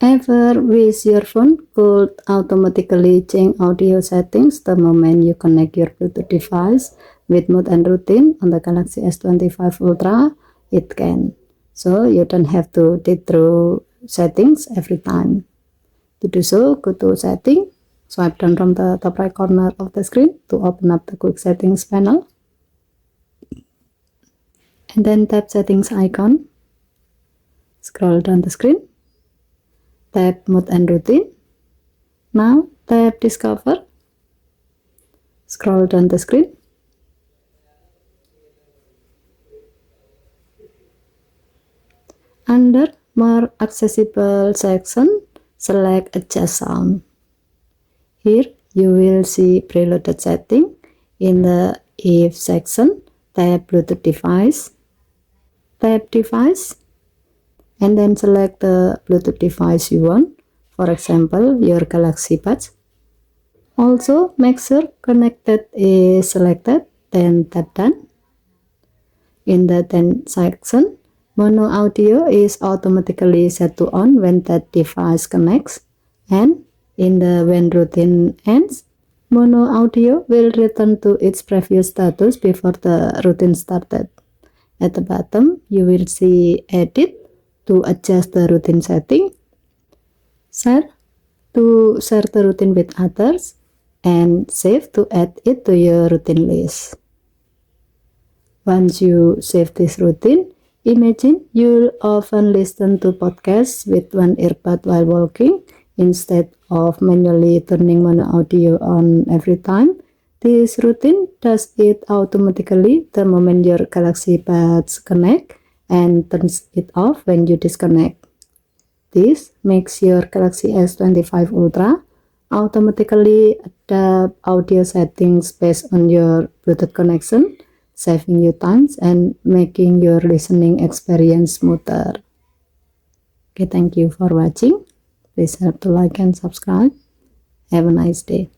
Ever wish your phone could automatically change audio settings the moment you connect your Bluetooth device with mode and routine? On the Galaxy S25 Ultra, it can. So you don't have to dig through settings every time. To do so, go to Setting, swipe down from the top right corner of the screen to open up the Quick Settings panel, and then tap Settings icon. Scroll down the screen, tap Mode and Routine. Now tap Discover. Scroll down the screen. Under More Accessible section, select Adjust Sound. Here you will see preloaded setting. In the If section, tap Bluetooth device. Tap Device, and then select the Bluetooth device you want, for example your Galaxy Buds. Also make sure Connected is selected, then tap Done. In the Then section, mono audio is automatically set to on when that device connects, and in the When routine ends, mono audio will return to its previous status before the routine started. At the bottom, you will see Edit to adjust the routine setting, Share to share the routine with others, and Save to add it to your routine list. Once you save this routine, imagine you'll often listen to podcasts with one earbud while walking instead of manually turning mono audio on every time. This routine does it automatically the moment your Galaxy Buds connect and turns it off when you disconnect. This makes your Galaxy S25 Ultra automatically adapt audio settings based on your Bluetooth connection, saving you time and making your listening experience smoother. Okay, thank you for watching. Please help to like and subscribe. Have a nice day.